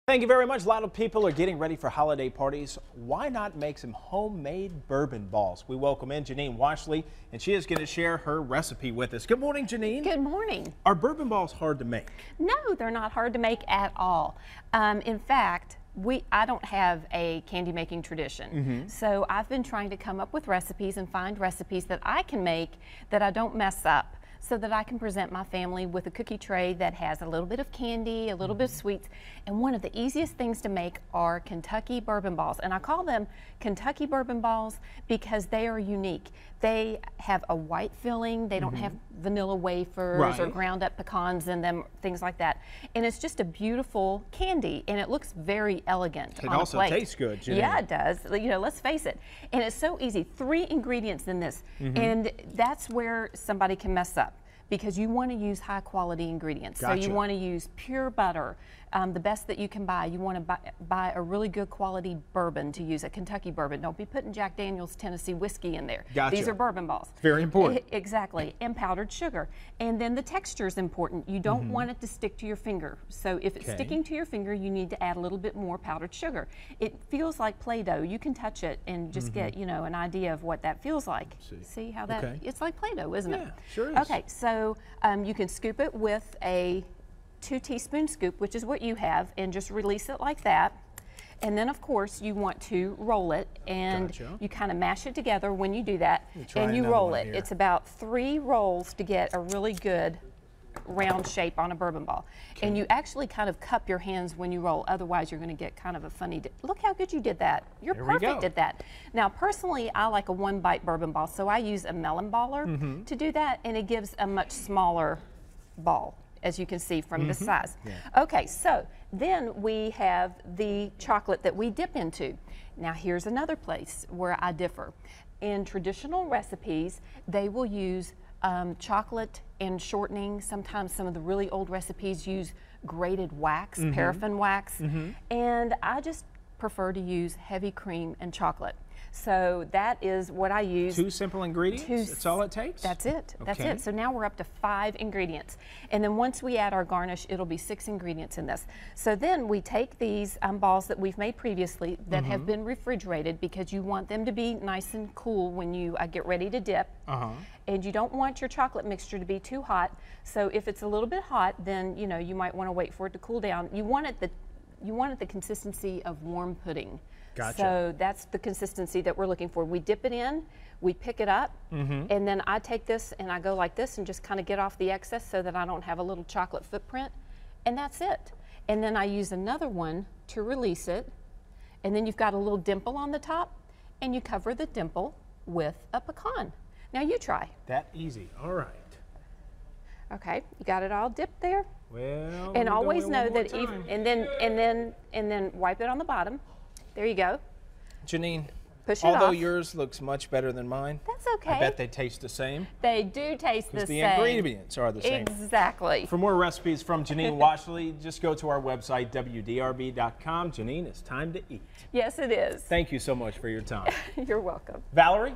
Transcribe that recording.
Thank you very much. A lot of people are getting ready for holiday parties. Why not make some homemade bourbon balls? We welcome in Janine Washle, and she is going to share her recipe with us. Good morning, Janine. Good morning. Are bourbon balls hard to make? No, they're not hard to make at all. In fact, I don't have a candy making tradition. So I've been trying to come up with recipes and find recipes that I can make that I don't mess up, so that I can present my family with a cookie tray that has a little bit of candy, a little bit of sweets. And one of the easiest things to make are Kentucky bourbon balls. And I call them Kentucky bourbon balls because they are unique. They have a white filling. They don't have vanilla wafers or ground up pecans in them, things like that. And it's just a beautiful candy, and it looks very elegant on a plate. It also tastes good, Janine. Yeah, it does. You know, let's face it. And it's so easy. 3 ingredients in this. And that's where somebody can mess up, because you want to use high quality ingredients. Gotcha. So you want to use pure butter, the best that you can buy. You want to buy a really good quality bourbon to use, a Kentucky bourbon. Don't be putting Jack Daniel's Tennessee whiskey in there. Gotcha. These are bourbon balls. Very important. Exactly, and powdered sugar. And then the texture is important. You don't want it to stick to your finger. So if it's sticking to your finger, you need to add a little bit more powdered sugar. It feels like Play-Doh. You can touch it and just get, you know, an idea of what that feels like. See how that, it's like Play-Doh, isn't it? Yeah, sure is. Okay, so you can scoop it with a 2-teaspoon scoop, which is what you have, and just release it like that. And then, of course, you want to roll it, and you kind of mash it together when you do that, and you roll it. It's about 3 rolls to get a really good round shape on a bourbon ball. And you actually kind of cup your hands when you roll, otherwise you're going to get kind of a funny look how good you did that. You're perfect at that. Now, personally, I like a 1-bite bourbon ball, so I use a melon baller to do that, and it gives a much smaller ball, as you can see from the size. Okay, so then we have the chocolate that we dip into. Now here's another place where I differ. In traditional recipes, they will use chocolate and shortening. Sometimes some of the really old recipes use grated wax, paraffin wax, and I just prefer to use heavy cream and chocolate. So that is what I use. 2 simple ingredients? That's all it takes? That's it. That's it. So now we're up to 5 ingredients. And then once we add our garnish, it'll be 6 ingredients in this. So then we take these balls that we've made previously that have been refrigerated, because you want them to be nice and cool when you get ready to dip. And you don't want your chocolate mixture to be too hot. So if it's a little bit hot, then you know you might want to wait for it to cool down. You want it the consistency of warm pudding. Gotcha. So that's the consistency that we're looking for. We dip it in, we pick it up, and then I take this and I go like this and just kind of get off the excess so that I don't have a little chocolate footprint, and that's it. And then I use another one to release it, and then you've got a little dimple on the top, and you cover the dimple with a pecan. Now you try. That easy. All right. Okay, you got it all dipped there. Well, and always know that and then wipe it on the bottom. There you go. Janine, push it although off. yours looks much better than mine, that's okay. I bet they taste the same. They do taste the same. The ingredients are the same. Exactly. For more recipes from Janine Washle, just go to our website, WDRB.com. Janine, it's time to eat. Yes, it is. Thank you so much for your time. You're welcome. Valerie?